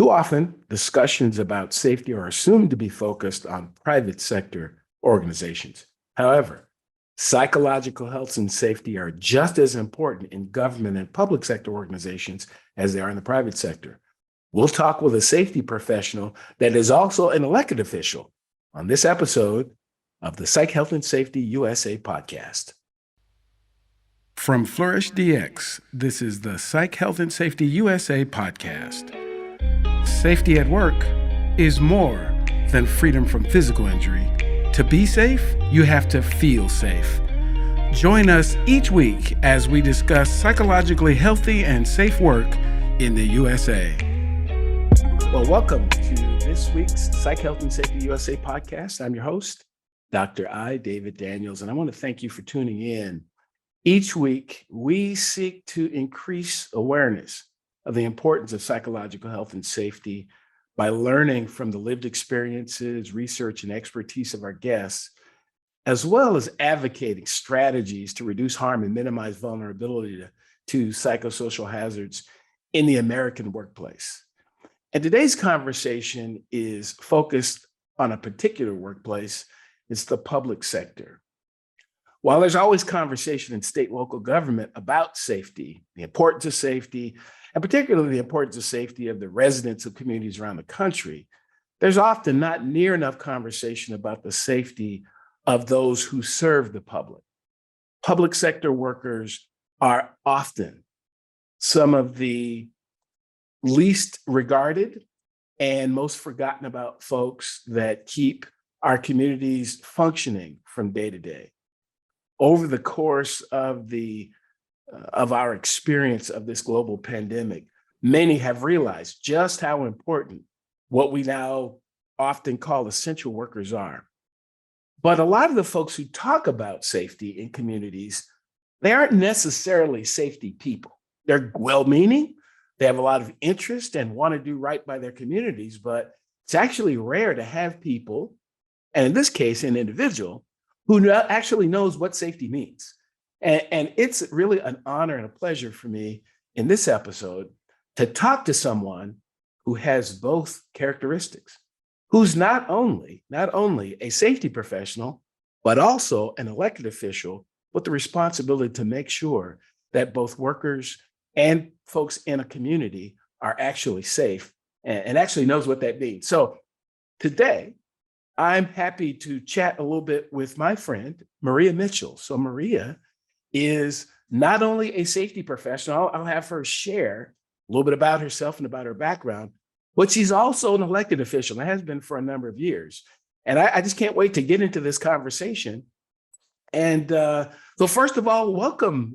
Too often, discussions about safety are assumed to be focused on private sector organizations. However, psychological health and safety are just as important in government and public sector organizations as they are in the private sector. We'll talk with a safety professional that is also an elected official on this episode of the Psych Health and Safety USA podcast. From Flourish DX, this is the Psych Health and Safety USA podcast. Safety at work is more than freedom from physical injury. To be safe, you have to feel safe. Join us each week as we discuss psychologically healthy and safe work in the USA. Well, welcome to this week's Psych Health and Safety USA podcast. I'm your host, Dr. David Daniels, and I want to thank you for tuning in. Each week, we seek to increase awareness of the importance of psychological health and safety by learning from the lived experiences, research, and expertise of our guests, as well as advocating strategies to reduce harm and minimize vulnerability to psychosocial hazards in the American workplace. And today's conversation is focused on a particular workplace. It's the public sector. While there's always conversation in state and local government about safety, the importance of safety, and particularly the importance of safety of the residents of communities around the country, there's often not near enough conversation about the safety of those who serve the public. Public sector workers are often some of the least regarded and most forgotten about folks that keep our communities functioning from day to day. Over the course of our experience of this global pandemic, many have realized just how important what we now often call essential workers are. But a lot of the folks who talk about safety in communities, they aren't necessarily safety people. They're well-meaning, they have a lot of interest and want to do right by their communities, but it's actually rare to have people, and in this case, an individual, who actually knows what safety means. And it's really an honor and a pleasure for me in this episode to talk to someone who has both characteristics, who's not only a safety professional, but also an elected official with the responsibility to make sure that both workers and folks in a community are actually safe and actually knows what that means. So today, I'm happy to chat a little bit with my friend, Maria Mitchell. So Maria is not only a safety professional, I'll have her share a little bit about herself and about her background, but she's also an elected official and has been for a number of years. And I just can't wait to get into this conversation. And so first of all, welcome,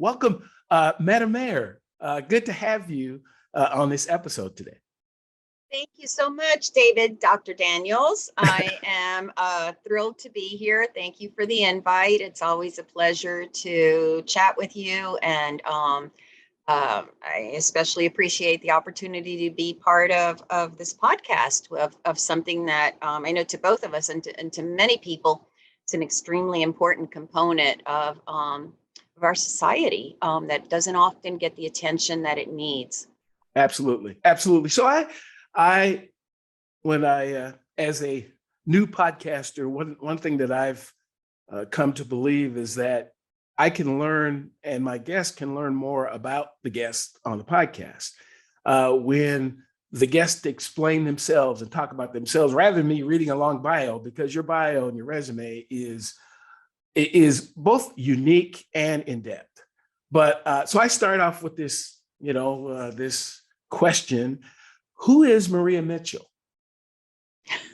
Madam Mayor. Good to have you on this episode today. Thank you so much, David, Dr. Daniels. I am thrilled to be here. Thank you for the invite. It's always a pleasure to chat with you. And I especially appreciate the opportunity to be part of this podcast of something that I know to both of us and to many people, it's an extremely important component of our society that doesn't often get the attention that it needs. Absolutely. Absolutely. So when I, as a new podcaster, one thing that I've come to believe is that I can learn and my guests can learn more about the guests on the podcast when the guests explain themselves and talk about themselves rather than me reading a long bio, because your bio and your resume is both unique and in-depth. But so I start off with this, this question. Who is Maria Mitchell?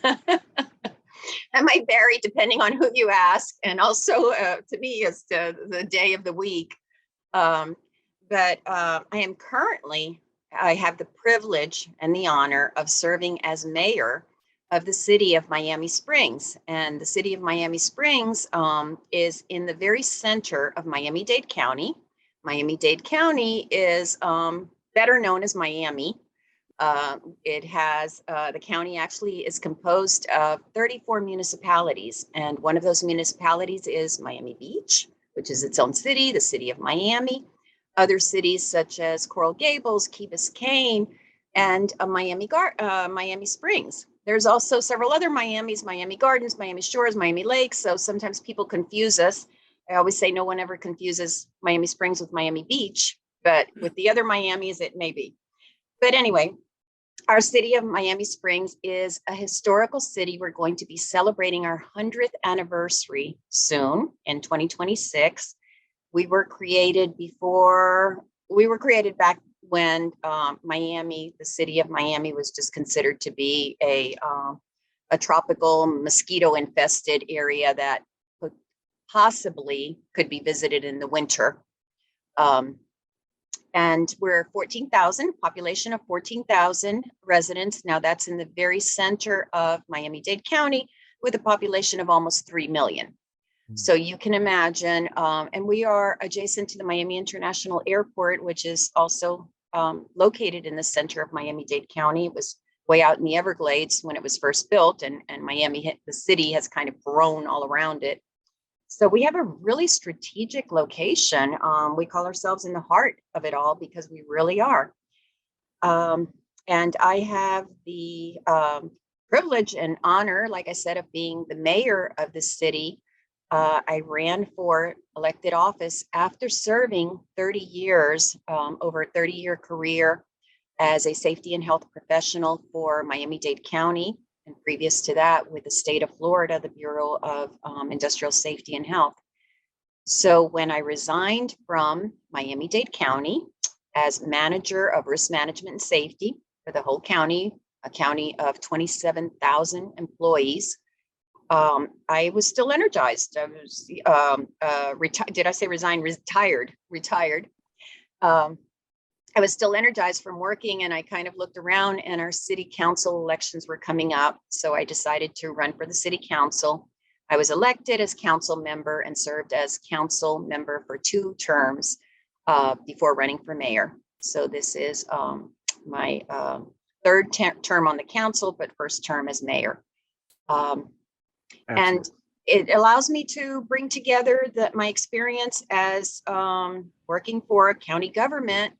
That might vary depending on who you ask, and also to me as to the day of the week. But I have the privilege and the honor of serving as mayor of the city of Miami Springs. And the city of Miami Springs is in the very center of Miami-Dade County. Miami-Dade County is better known as Miami. It has, the county actually is composed of 34 municipalities. And one of those municipalities is Miami Beach, which is its own city, the city of Miami. Other cities such as Coral Gables, Key Biscayne, and Miami Springs. There's also several other Miamis, Miami Gardens, Miami Shores, Miami Lakes. So sometimes people confuse us. I always say no one ever confuses Miami Springs with Miami Beach, but with the other Miamis, it may be. But anyway, our city of Miami Springs is a historical city. We're going to be celebrating our 100th anniversary soon in 2026. We were created back when Miami, the city of Miami, was just considered to be a tropical mosquito-infested area that possibly could be visited in the winter. And we're 14,000, population of 14,000 residents. Now that's in the very center of Miami-Dade County with a population of almost 3 million. So you can imagine, and we are adjacent to the Miami International Airport, which is also located in the center of Miami-Dade County. It was way out in the Everglades when it was first built, and Miami, the city, has kind of grown all around it. So we have a really strategic location. We call ourselves in the heart of it all because we really are. And I have the privilege and honor, like I said, of being the mayor of the city. I ran for elected office after serving 30 years, over a 30-year career as a safety and health professional for Miami-Dade County. And previous to that, with the state of Florida, the Bureau of Industrial Safety and Health. So when I resigned from Miami-Dade County as manager of risk management and safety for the whole county, a county of 27,000 employees, I was still energized. I was did I say resign? Retired. I was still energized from working, and I kind of looked around, and our city council elections were coming up. So I decided to run for the city council. I was elected as council member and served as council member for 2 terms before running for mayor. So this is my 3rd term on the council, but 1st term as mayor. And it allows me to bring together my experience as working for a county government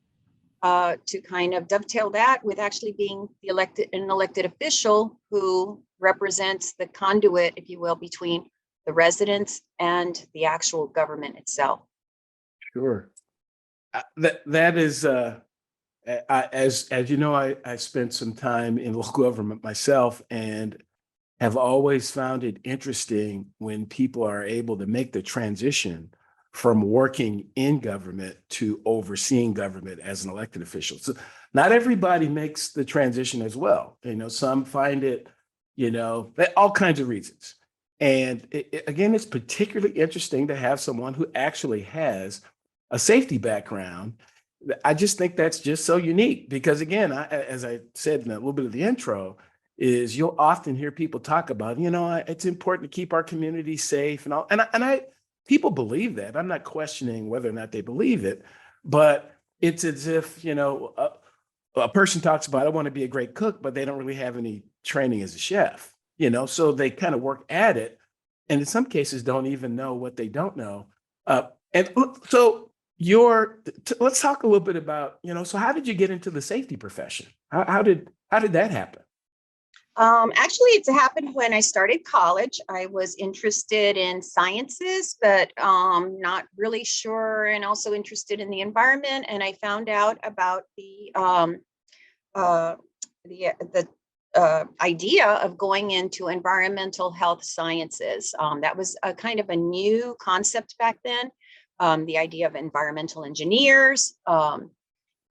to kind of dovetail that with actually being an elected official who represents the conduit, if you will, between the residents and the actual government itself. Sure. That is, as you know, I spent some time in local government myself and have always found it interesting when people are able to make the transition from working in government to overseeing government as an elected official. So not everybody makes the transition as well. Some find it, all kinds of reasons. And again, it's particularly interesting to have someone who actually has a safety background. I just think that's just so unique because, again, as I said in a little bit of the intro, is you'll often hear people talk about, it's important to keep our community safe and all. And people believe that. I'm not questioning whether or not they believe it, but it's as if, a person talks about, I want to be a great cook, but they don't really have any training as a chef, so they kind of work at it. And in some cases don't even know what they don't know. And so let's talk a little bit about, so how did you get into the safety profession? How did that happen? Actually, it's happened when I started college. I was interested in sciences, but not really sure, and also interested in the environment. And I found out about the idea of going into environmental health sciences. That was a kind of a new concept back then. The idea of environmental engineers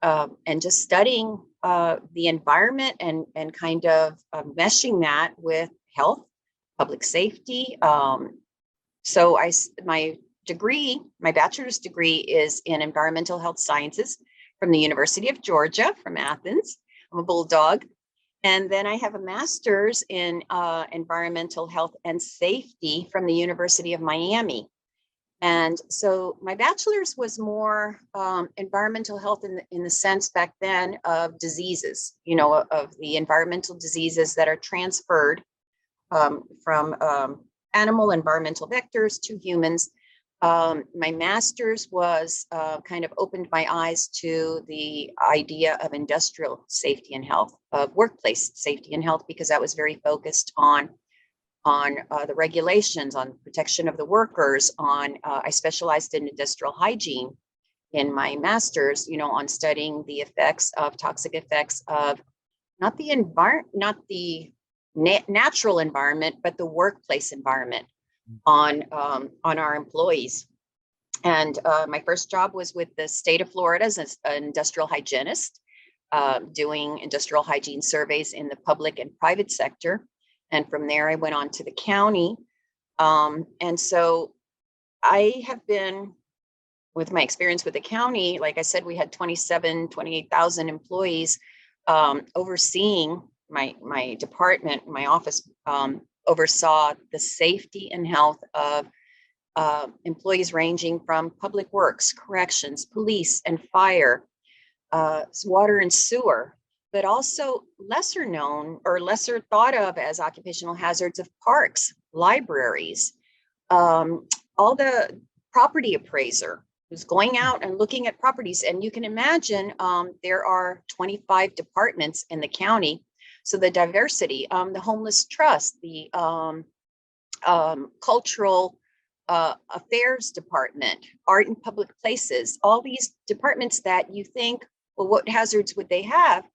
and just studying the environment and kind of meshing that with health, public safety. So my bachelor's degree is in environmental health sciences from the University of Georgia, from Athens. I'm a bulldog. And then I have a master's in environmental health and safety from the University of Miami. And so my bachelor's was more environmental health in the sense back then of diseases, of the environmental diseases that are transferred from animal environmental vectors to humans. My master's was kind of opened my eyes to the idea of industrial safety and health, of workplace safety and health, because I was very focused on the regulations, on protection of the workers, I specialized in industrial hygiene in my master's, on studying the toxic effects of not the natural environment, but the workplace environment on our employees. And my first job was with the state of Florida as an industrial hygienist, doing industrial hygiene surveys in the public and private sector. And from there, I went on to the county. And so I have been, with my experience with the county, like I said, we had 28,000 employees, overseeing my department, my office, oversaw the safety and health of employees ranging from public works, corrections, police and fire, water and sewer, but also lesser known or lesser thought of as occupational hazards of parks, libraries, all the property appraiser who's going out and looking at properties. And you can imagine there are 25 departments in the county. So the diversity, the homeless trust, the cultural affairs department, art and public places, all these departments that you think, well, what hazards would they have?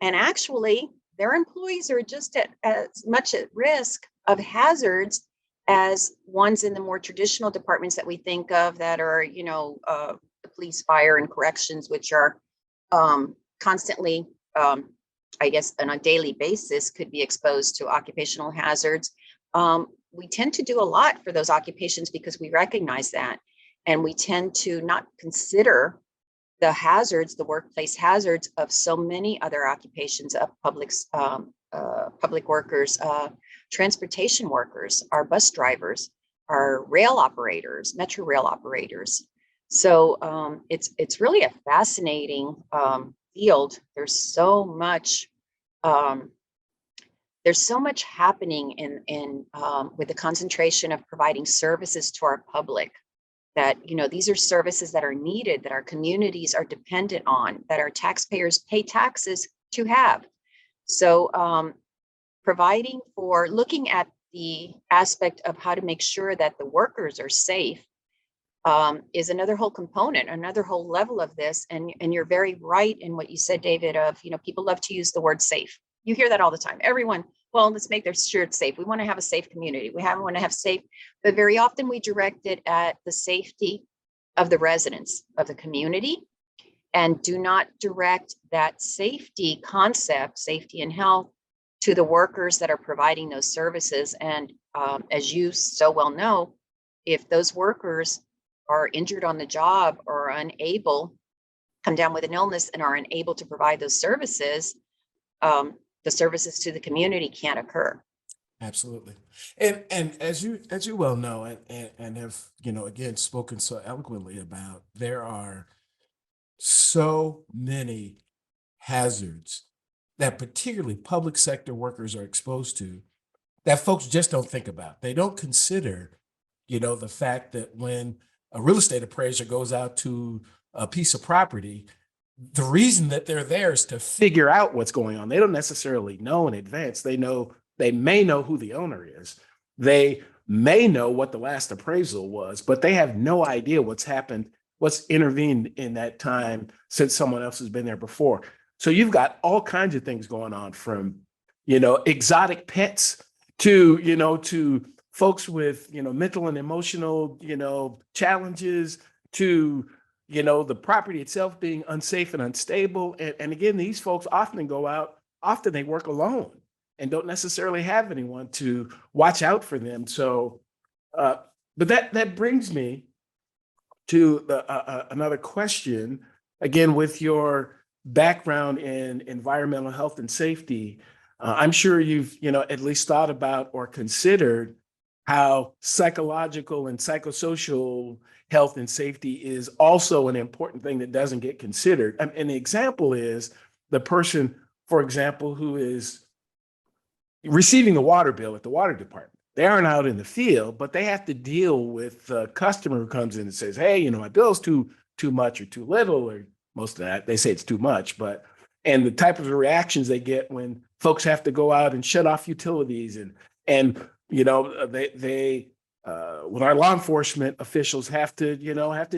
And actually, their employees are just as much at risk of hazards as ones in the more traditional departments that we think of that are, the police, fire, and corrections, which are constantly, I guess, on a daily basis, could be exposed to occupational hazards. We tend to do a lot for those occupations because we recognize that. And we tend to not consider the hazards, the workplace hazards of so many other occupations of public workers, transportation workers, our bus drivers, our rail operators, metro rail operators. So it's really a fascinating field. There's so much happening in with the concentration of providing services to our public, that these are services that are needed, that our communities are dependent on, that our taxpayers pay taxes to have. So looking at the aspect of how to make sure that the workers are safe is another whole component, another whole level of this. And you're very right in what you said, David, of, people love to use the word safe. You hear that all the time. Everyone, well, let's make sure it's safe. We want to have a safe community. Want to have safe, but very often we direct it at the safety of the residents of the community, and do not direct that safety concept, safety and health, to the workers that are providing those services. And as you so well know, if those workers are injured on the job or unable, come down with an illness and are unable to provide those services, the services to the community can't occur. Absolutely. And as you well know, and have, again, spoken so eloquently about, there are so many hazards that particularly public sector workers are exposed to that folks just don't think about. They don't consider, the fact that when a real estate appraiser goes out to a piece of property, the reason that they're there is to figure out what's going on. They don't necessarily know in advance. They may know who the owner is. They may know what the last appraisal was, but they have no idea what's happened, what's intervened in that time since someone else has been there before. So you've got all kinds of things going on, from, exotic pets to, to folks with, mental and emotional, challenges, to the property itself being unsafe and unstable. And again, these folks often they work alone and don't necessarily have anyone to watch out for them. So, but that brings me to another question, again, with your background in environmental health and safety. I'm sure you've, at least thought about or considered how psychological and psychosocial health and safety is also an important thing that doesn't get considered. And the example is the person, for example, who is receiving the water bill at the water department. they aren't out in the field, but they have to deal with a customer who comes in and says, hey, my bill's too much or too little, or most of that. They say it's too much, and the type of reactions they get when folks have to go out and shut off utilities and they when our law enforcement officials have to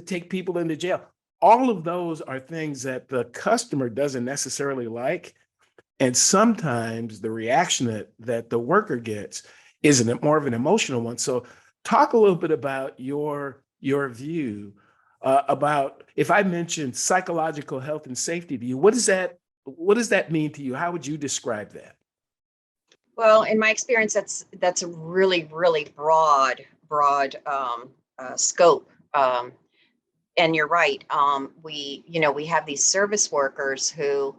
take people into jail. All of those are things that the customer doesn't necessarily like. And sometimes the reaction that the worker gets isn't more of an emotional one. So talk a little bit about your view about, if I mentioned psychological health and safety to you, what does that mean to you? How would you describe that? Well, in my experience, that's a really, really broad scope. And you're right. We have these service workers who,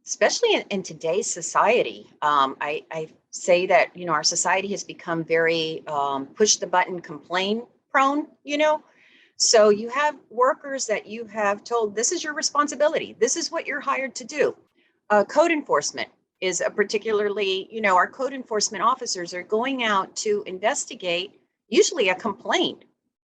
especially in today's society, I say that, our society has become very push the button, complain prone, So you have workers that you have told, this is your responsibility. This is what you're hired to do. Code enforcement is a particularly, our code enforcement officers are going out to investigate usually a complaint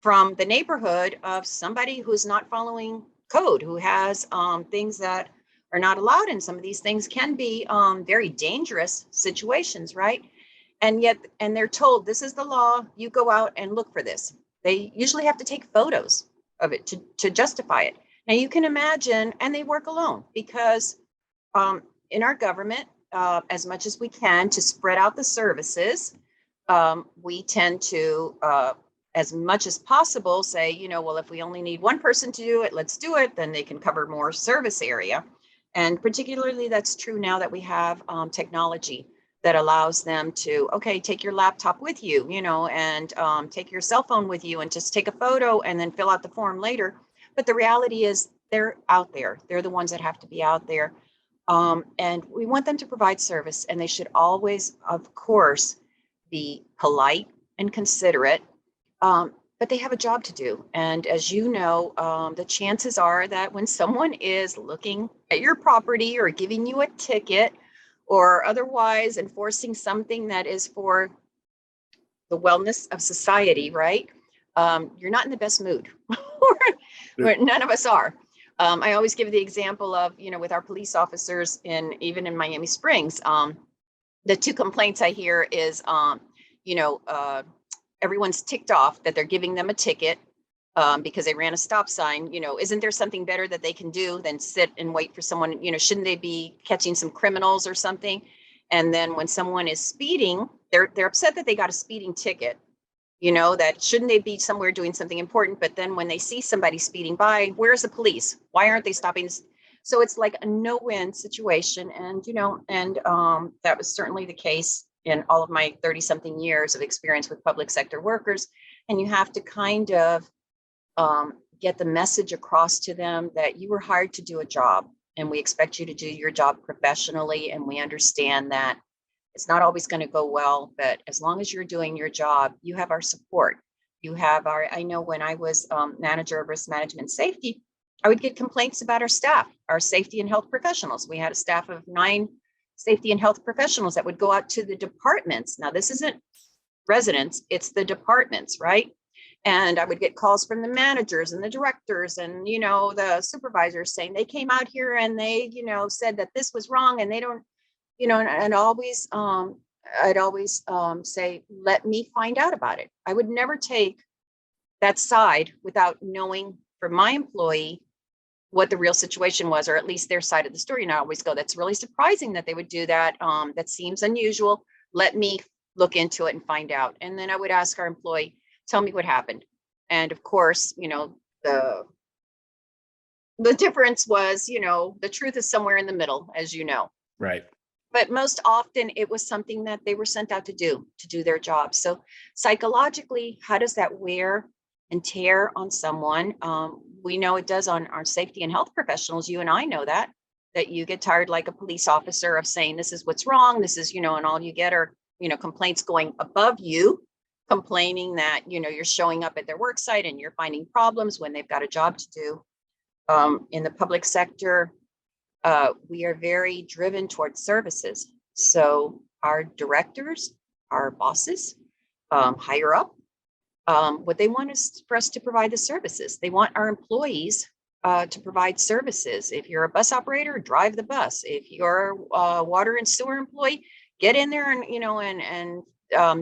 from the neighborhood of somebody who's not following code, who has things that are not allowed. And some of these things can be very dangerous situations, right? And they're told, this is the law, you go out and look for this. They usually have to take photos of it to justify it. Now you can imagine, and they work alone because in our government, as much as we can to spread out the services, we tend to, as much as possible, say, well, if we only need one person to do it, let's do it. Then they can cover more service area. And particularly that's true now that we have technology that allows them to, okay, take your laptop with you, and take your cell phone with you and just take a photo and then fill out the form later. But the reality is they're out there. They're the ones that have to be out there. And we want them to provide service, and they should always, of course, be polite and considerate. But they have a job to do. And as you know, the chances are that when someone is looking at your property or giving you a ticket or otherwise enforcing something that is for the wellness of society, right? You're not in the best mood, or none of us are. I always give the example of, with our police officers even in Miami Springs, the two complaints I hear is, everyone's ticked off that they're giving them a ticket because they ran a stop sign. Isn't there something better that they can do than sit and wait for someone? Shouldn't they be catching some criminals or something? And then when someone is speeding, they're upset that they got a speeding ticket. That shouldn't they be somewhere doing something important? But then when they see somebody speeding by, where's the police? Why aren't they stopping? So it's like a no-win situation. And, that was certainly the case in all of my 30-something years of experience with public sector workers. And you have to kind of get the message across to them that you were hired to do a job, and we expect you to do your job professionally. And we understand that it's not always going to go well, but as long as you're doing your job, you have our support. I know when I was manager of risk management safety, I would get complaints about our staff, our safety and health professionals. We had a staff of 9 safety and health professionals that would go out to the departments. Now, this isn't residents, it's the departments, right? And I would get calls from the managers and the directors and, the supervisors saying they came out here and they, said that this was wrong and they don't, and always, I'd always say, let me find out about it. I would never take that side without knowing from my employee what the real situation was, or at least their side of the story. And I always go, that's really surprising that they would do that. That seems unusual. Let me look into it and find out. And then I would ask our employee, tell me what happened. And of course, the difference was, the truth is somewhere in the middle, as you know. Right. But most often it was something that they were sent out to do their job. So psychologically, how does that wear and tear on someone? We know it does on our safety and health professionals. You and I know that you get tired like a police officer of saying, this is what's wrong. This is, and all you get are, complaints going above you, complaining that, you're showing up at their work site and you're finding problems when they've got a job to do. In the public sector, we are very driven towards services. So our directors, our bosses, higher up. What they want is for us to provide the services. They want our employees to provide services. If you're a bus operator, drive the bus. If you're a water and sewer employee, get in there and,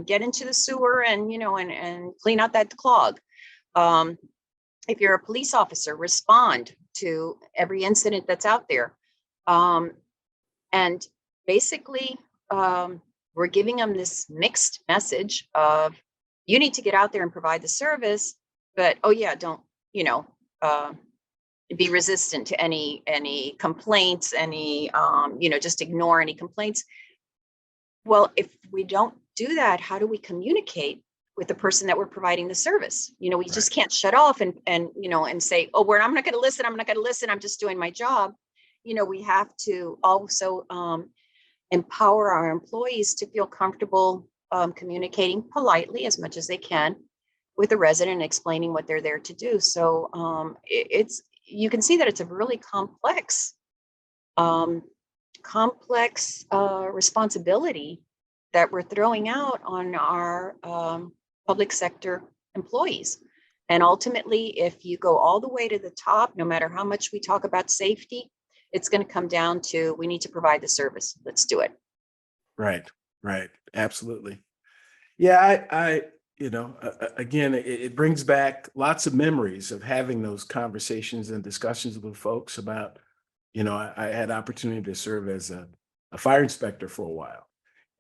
get into the sewer and, and clean out that clog. If you're a police officer, respond to every incident that's out there. And basically, we're giving them this mixed message of, you need to get out there and provide the service, but oh yeah, don't, be resistant to any complaints, just ignore any complaints. Well, if we don't do that, how do we communicate with the person that we're providing the service? We just can't shut off and say, oh, I'm not going to listen. I'm not going to listen. I'm just doing my job. We have to also empower our employees to feel comfortable communicating politely as much as they can with the resident, explaining what they're there to do. So you can see that it's a really complex responsibility that we're throwing out on our public sector employees. And ultimately, if you go all the way to the top, no matter how much we talk about safety, it's going to come down to, we need to provide the service. Let's do it. Right. Absolutely. Yeah. Again, it brings back lots of memories of having those conversations and discussions with folks about, I had opportunity to serve as a fire inspector for a while.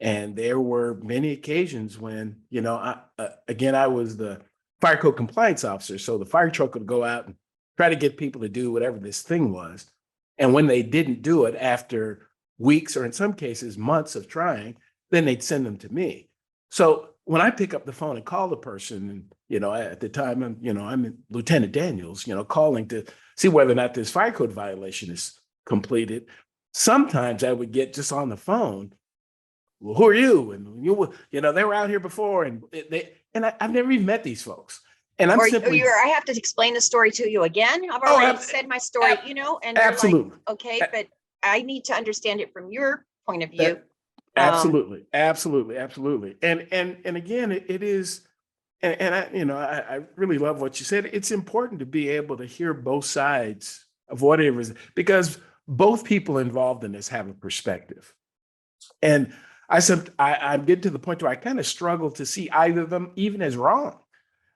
And there were many occasions when, I was the fire code compliance officer. So the fire truck would go out and try to get people to do whatever this thing was. And when they didn't do it after weeks, or in some cases months of trying, then they'd send them to me. So when I pick up the phone and call the person, and, at the time, I'm Lieutenant Daniels, calling to see whether or not this fire code violation is completed. Sometimes I would get just on the phone, well, who are you? And they were out here before, and I've never even met these folks. And I'm simply, I have to explain the story to you again. I've already said my story, and absolutely. You're like, okay, but I need to understand it from your point of view. Absolutely. And again, it is, and I really love what you said. It's important to be able to hear both sides of whatever is, because both people involved in this have a perspective. And I'm getting to the point where I kind of struggle to see either of them even as wrong.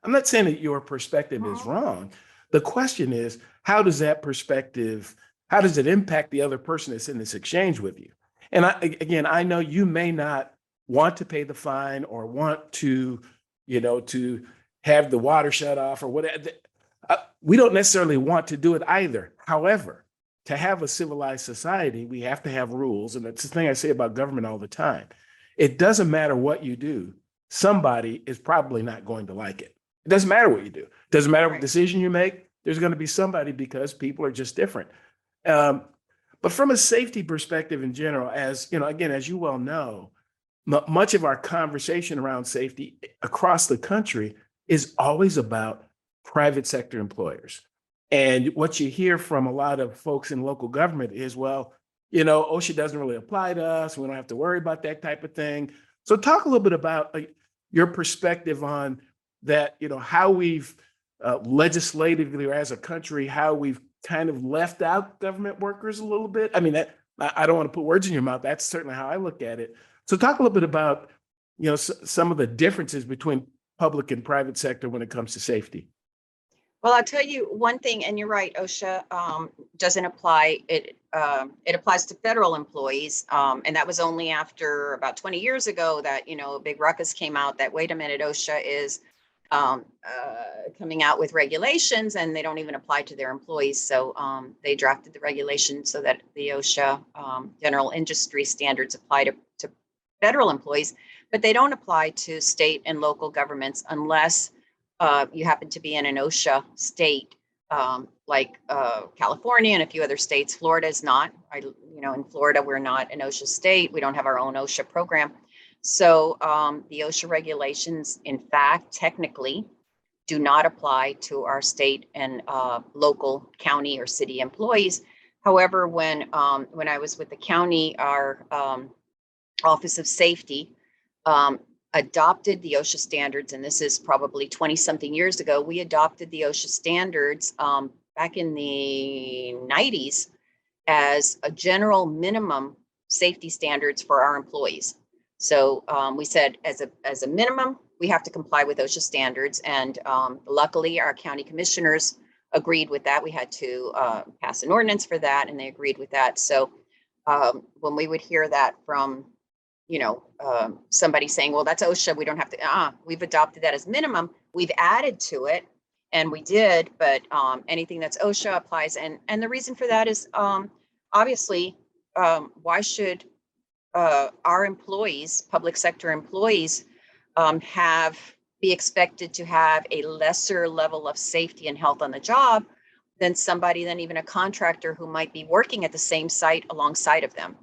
I'm not saying that your perspective is wrong. The question is, how does that perspective, how does it impact the other person that's in this exchange with you? And I know you may not want to pay the fine or want to, to have the water shut off or whatever. We don't necessarily want to do it either. However, to have a civilized society, we have to have rules. And that's the thing I say about government all the time. It doesn't matter what you do. Somebody is probably not going to like it. It doesn't matter what you do. It doesn't matter what decision you make. There's going to be somebody, because people are just different. But from a safety perspective in general, as you well know, much of our conversation around safety across the country is always about private sector employers. And what you hear from a lot of folks in local government is, well, OSHA doesn't really apply to us. We don't have to worry about that type of thing. So talk a little bit about your perspective on that, how we've legislatively, or as a country, how we've kind of left out government workers a little bit. I mean, I don't want to put words in your mouth. That's certainly how I look at it. So talk a little bit about, some of the differences between public and private sector when it comes to safety. Well, I'll tell you one thing, and you're right, OSHA doesn't apply. It applies to federal employees, and that was only after about 20 years ago that, a big ruckus came out that, wait a minute, OSHA is coming out with regulations and they don't even apply to their employees. So they drafted the regulations so that the OSHA general industry standards apply to federal employees, but they don't apply to state and local governments unless you happen to be in an OSHA state, like California and a few other states. Florida is not. In Florida, we're not an OSHA state. We don't have our own OSHA program. So the OSHA regulations, in fact, technically do not apply to our state and local county or city employees. However, when I was with the county, our Office of Safety adopted the OSHA standards, and this is probably 20 something years ago. We adopted the OSHA standards back in the 90s as a general minimum safety standards for our employees. So we said as a minimum, we have to comply with OSHA standards. And luckily, our county commissioners agreed with that. We had to pass an ordinance for that, and they agreed with that. So when we would hear that from, somebody saying, well, that's OSHA, we don't have to, we've adopted that as minimum. We've added to it, and we did, but anything that's OSHA applies. And the reason for that is obviously, why should our employees, public sector employees, be expected to have a lesser level of safety and health on the job than even a contractor who might be working at the same site alongside of them.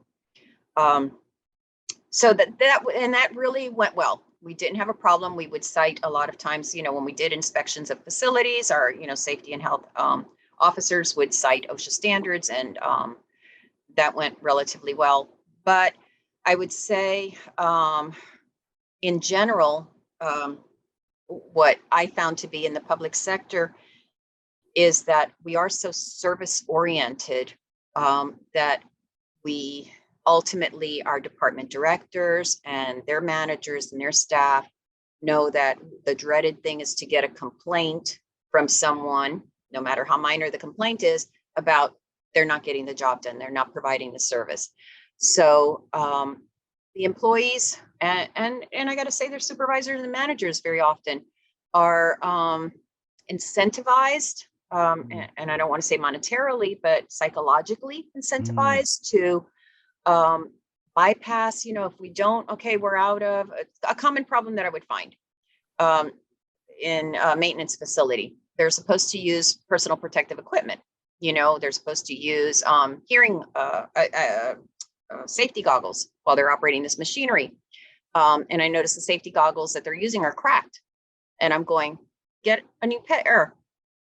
So that really went well. We didn't have a problem. We would cite a lot of times, when we did inspections of facilities, our, safety and health officers would cite OSHA standards, and that went relatively well. But I would say, in general, what I found to be in the public sector is that we are so service oriented that we ultimately, our department directors and their managers and their staff know that the dreaded thing is to get a complaint from someone, no matter how minor the complaint is, about they're not getting the job done, they're not providing the service. So the employees and I got to say, their supervisors and managers very often are incentivized, and I don't want to say monetarily, but psychologically incentivized to bypass, if we don't, okay, we're out of a common problem that I would find in a maintenance facility. They're supposed to use personal protective equipment. They're supposed to use hearing safety goggles while they're operating this machinery. And I noticed the safety goggles that they're using are cracked. And I'm going, get a new pair.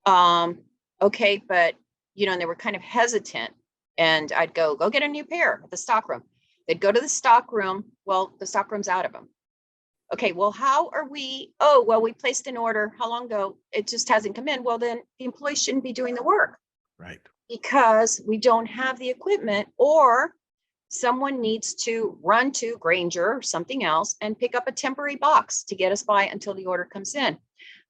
Okay, but, and they were kind of hesitant. And I'd go get a new pair at the stock room. They'd go to the stock room. Well, the stock room's out of them. Okay, well, how are we? Oh, well, we placed an order. How long ago? It just hasn't come in. Well, then the employee shouldn't be doing the work. Right. Because we don't have the equipment, or someone needs to run to Granger or something else and pick up a temporary box to get us by until the order comes in.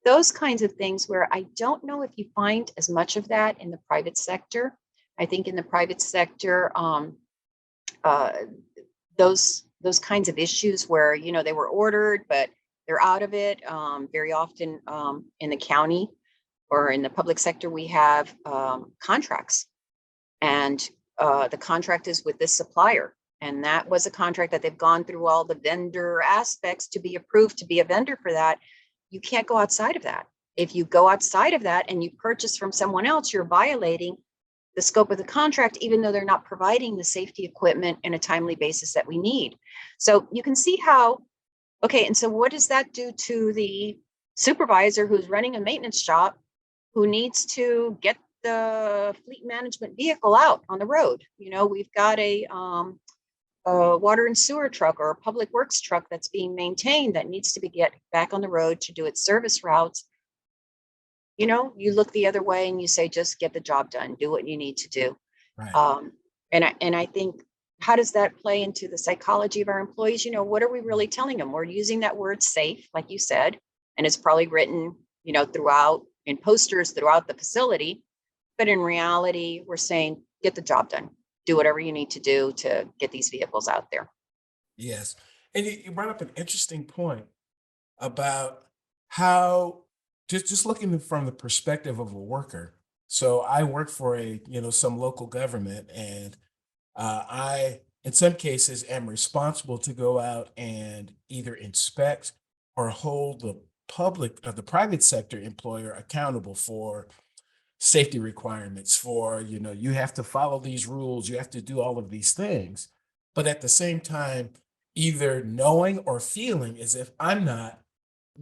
Those kinds of things where I don't know if you find as much of that in the private sector. I think in the private sector, those kinds of issues where, they were ordered, but they're out of it. Very often in the county or in the public sector, we have contracts, and the contract is with this supplier. And that was a contract that they've gone through all the vendor aspects to be approved to be a vendor for that. You can't go outside of that. If you go outside of that and you purchase from someone else, you're violating the scope of the contract, even though they're not providing the safety equipment in a timely basis that we need. So you can see how, okay, and so what does that do to the supervisor who's running a maintenance shop, who needs to get the fleet management vehicle out on the road? We've got a water and sewer truck or a public works truck that's being maintained that needs to get back on the road to do its service routes. You look the other way and you say, just get the job done, do what you need to do. Right. And I think, how does that play into the psychology of our employees? What are we really telling them? We're using that word safe, like you said, and it's probably written, throughout in posters throughout the facility. But in reality, we're saying, get the job done, do whatever you need to do to get these vehicles out there. Yes. And you brought up an interesting point about how just looking from the perspective of a worker. So I work for some local government, and I, in some cases, am responsible to go out and either inspect or hold the public or the private sector employer accountable for safety requirements, for, you have to follow these rules, you have to do all of these things. But at the same time, either knowing or feeling as if I'm not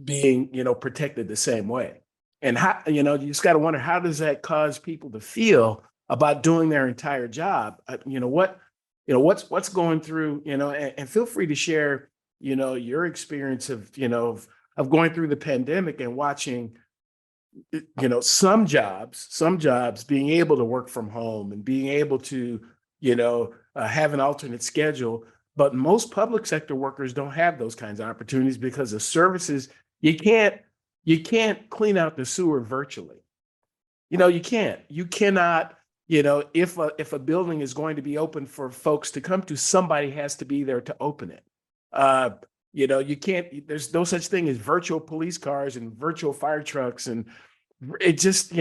being, protected the same way. And how, you just got to wonder, how does that cause people to feel about doing their entire job? What's going through, and feel free to share, your experience of, of going through the pandemic and watching, some jobs being able to work from home and being able to, have an alternate schedule. But most public sector workers don't have those kinds of opportunities because of services. You can't clean out the sewer virtually. You cannot, if a building is going to be open for folks to come to, somebody has to be there to open it. Uh, you can't, there's no such thing as virtual police cars and virtual fire trucks. And it just,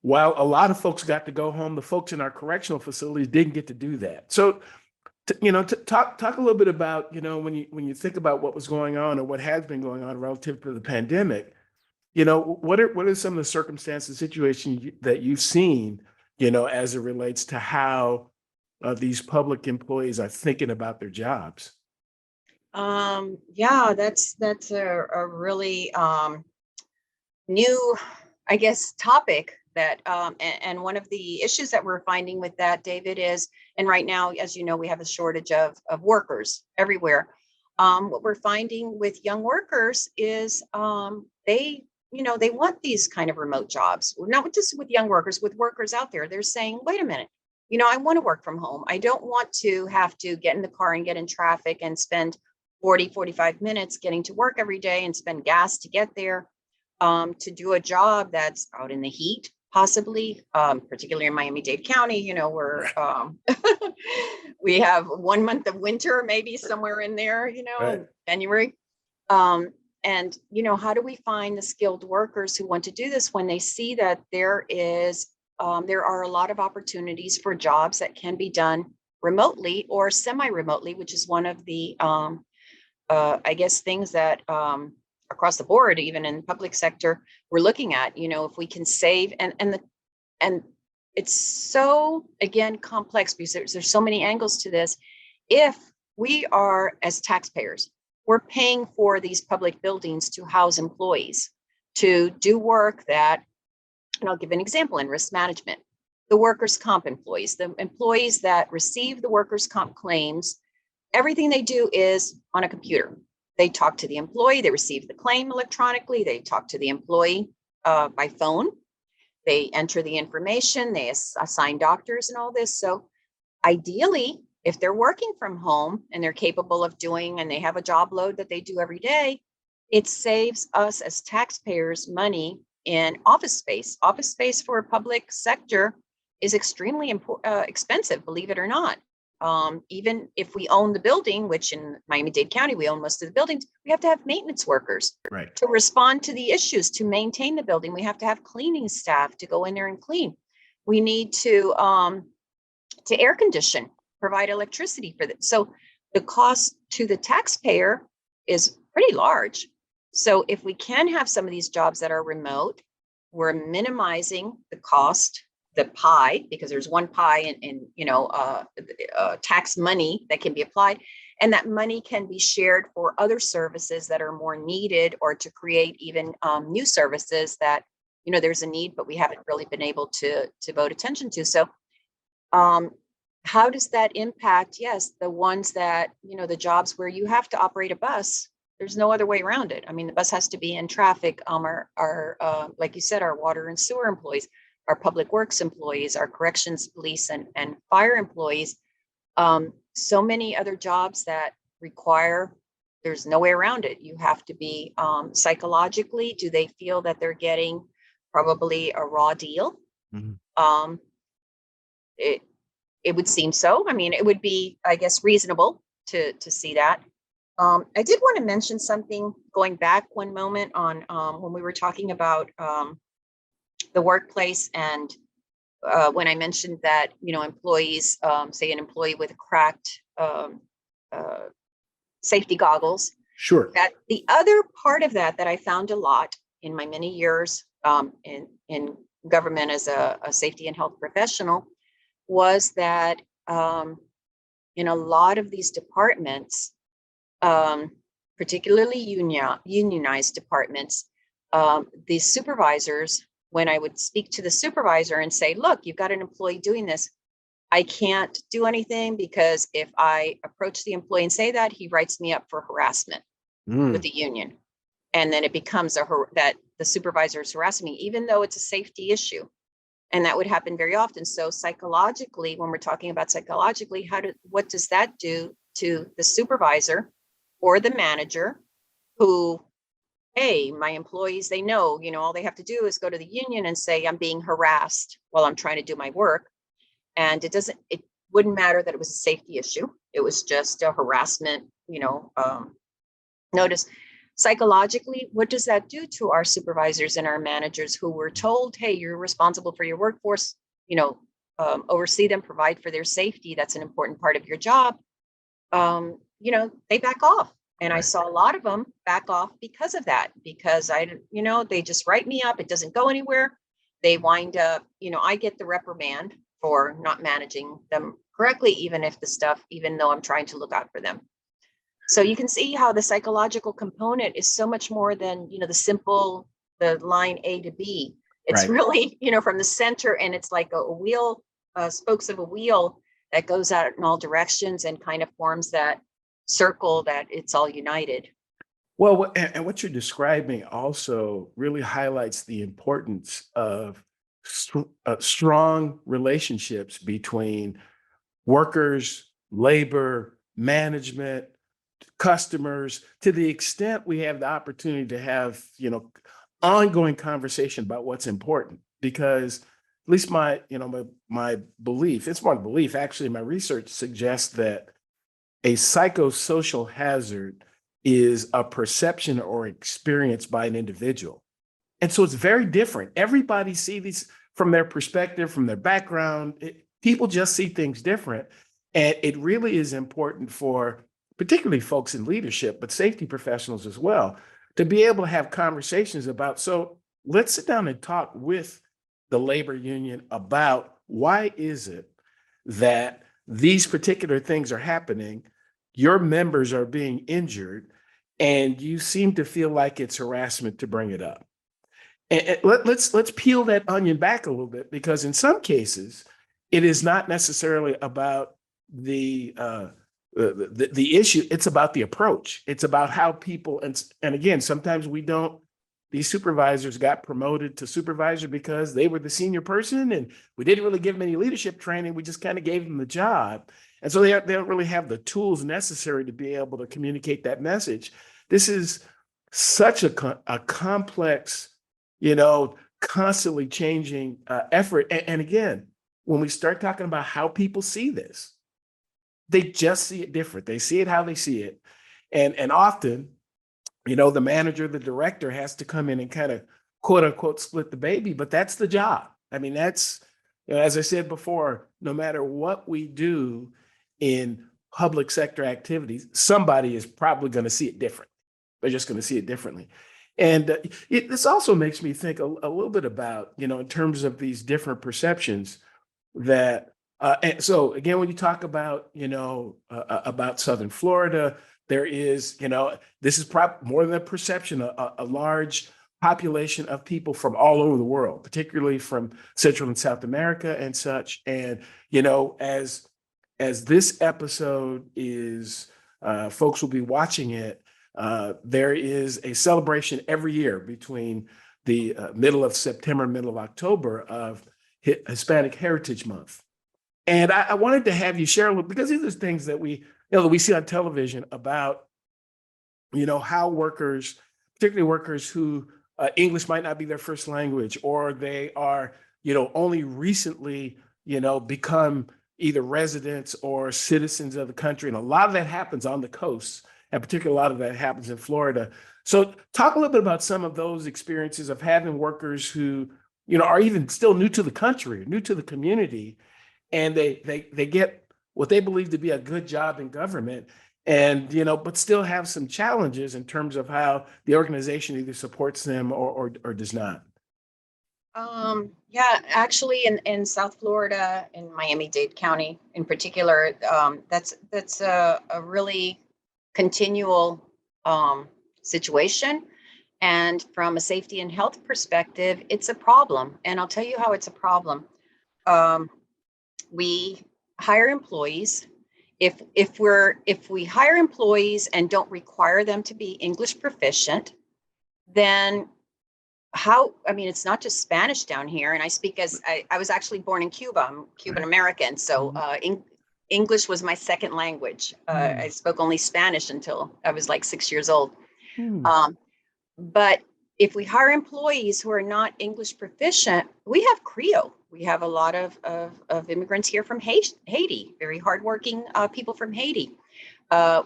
while a lot of folks got to go home, the folks in our correctional facilities didn't get to do that. So, talk a little bit about, when you think about what was going on or what has been going on relative to the pandemic. What are some of the circumstances, situations that you've seen, as it relates to how these public employees are thinking about their jobs? Yeah, that's a really new, I guess, topic that and one of the issues that we're finding with that, David, is, and right now, as you know, we have a shortage of workers everywhere. What we're finding with young workers is they want these kind of remote jobs, not just with young workers, with workers out there. They're saying, wait a minute, I want to work from home. I don't want to have to get in the car and get in traffic and spend 45 minutes getting to work every day and spend gas to get there, to do a job that's out in the heat, possibly, particularly in Miami-Dade County, where we have 1 month of winter, maybe somewhere in there, Right. in January. And, how do we find the skilled workers who want to do this when they see that there are a lot of opportunities for jobs that can be done remotely or semi-remotely, which is one of the, I guess, things that across the board, even in the public sector, we're looking at, if we can save and it's so, again, complex because there's so many angles to this. If we are, as taxpayers, we're paying for these public buildings to house employees, to do work that, and I'll give an example in risk management, the workers' comp employees, the employees that receive the workers' comp claims, everything they do is on a computer. They talk to the employee, they receive the claim electronically, they talk to the employee by phone, they enter the information, they assign doctors and all this. So ideally, if they're working from home and they're capable of doing, and they have a job load that they do every day, it saves us as taxpayers money in office space. Office space for a public sector is extremely expensive, believe it or not. Even if we own the building, which in Miami-Dade County, we own most of the buildings, we have to have maintenance workers Right. to respond to the issues, to maintain the building. We have to have cleaning staff to go in there and clean. We need to air condition, provide electricity for that. So the cost to the taxpayer is pretty large. So if we can have some of these jobs that are remote, we're minimizing the cost, the pie, because there's one pie in tax money that can be applied, and that money can be shared for other services that are more needed, or to create even new services that there's a need, but we haven't really been able to devote attention to. So how does that impact? Yes, the ones that, the jobs where you have to operate a bus, there's no other way around it. I mean, the bus has to be in traffic. Our like you said, our water and sewer employees, our public works employees, our corrections, police, and fire employees. So many other jobs that require, there's no way around it. You have to be psychologically, do they feel that they're getting probably a raw deal? Mhm. It would seem so. I mean, it would be, I guess, reasonable to see that. I did want to mention something going back one moment on when we were talking about the workplace, and when I mentioned that, employees, say an employee with cracked safety goggles, Sure. that the other part of that I found a lot in my many years in government as a safety and health professional was that in a lot of these departments, particularly unionized departments, the supervisors, when I would speak to the supervisor and say, look, you've got an employee doing this, I can't do anything because if I approach the employee and say that, he writes me up for harassment with Mm, the union. And then it becomes that the supervisor is harassing me, even though it's a safety issue. And that would happen very often. So psychologically, when we're talking about psychologically, what does that do to the supervisor or the manager who, hey, my employees, they know, all they have to do is go to the union and say, I'm being harassed while I'm trying to do my work. And it wouldn't matter that it was a safety issue. It was just a harassment, notice. Psychologically, what does that do to our supervisors and our managers who were told, hey, you're responsible for your workforce, oversee them, provide for their safety. That's an important part of your job. They back off. And I right. saw a lot of them back off because of that, because they just write me up. It doesn't go anywhere. They wind up, I get the reprimand for not managing them correctly, even though I'm trying to look out for them. So you can see how the psychological component is so much more than, the line A to B. It's Right. really, from the center, and it's like a wheel, spokes of a wheel that goes out in all directions and kind of forms that circle that it's all united. Well, and what you're describing also really highlights the importance of strong relationships between workers, labor, management, customers, to the extent we have the opportunity to have, ongoing conversation about what's important. Because at least my belief, it's more belief, actually, my research suggests that a psychosocial hazard is a perception or experience by an individual. And so it's very different. Everybody sees these from their perspective, from their background. People just see things different. And it really is important for particularly folks in leadership, but safety professionals as well, to be able to have conversations about, so let's sit down and talk with the labor union about why is it that these particular things are happening, your members are being injured, and you seem to feel like it's harassment to bring it up. And let's peel that onion back a little bit, because in some cases, it is not necessarily about the issue. It's about the approach. It's about how people, and again, sometimes we don't. These supervisors got promoted to supervisor because they were the senior person, and we didn't really give them any leadership training. We just kind of gave them the job, and so they don't really have the tools necessary to be able to communicate that message. This is such a complex, constantly changing effort. And again, when we start talking about how people see this, they just see it different. They see it how they see it. And often, the manager, the director has to come in and kind of quote unquote split the baby, but that's the job. I mean, that's, as I said before, no matter what we do in public sector activities, somebody is probably going to see it different. They're just going to see it differently. And this also makes me think a little bit about, in terms of these different perceptions that, and so again, when you talk about, about Southern Florida, there is, this is more than a perception, a large population of people from all over the world, particularly from Central and South America and such. And, as this episode is, folks will be watching it, there is a celebration every year between the middle of September, middle of October of Hispanic Heritage Month. And I wanted to have you share a little, because these are things that we see on television about, how workers, particularly workers who English might not be their first language, or they are, only recently, become either residents or citizens of the country. And a lot of that happens on the coast, and particularly a lot of that happens in Florida. So talk a little bit about some of those experiences of having workers who, are even still new to the country, new to the community, and they get what they believe to be a good job in government, and but still have some challenges in terms of how the organization either supports them or does not. Yeah, actually in South Florida, in Miami-Dade County in particular, that's a really continual situation. And from a safety and health perspective, it's a problem. And I'll tell you how it's a problem. We hire employees, if we hire employees and don't require them to be English proficient, then how, I mean, it's not just Spanish down here. And I speak as I was actually born in Cuba. I'm Cuban American. So English was my second language. I spoke only Spanish until I was like 6 years old. But if we hire employees who are not English proficient, we have Creole. We have a lot of immigrants here from Haiti, very hardworking people from Haiti.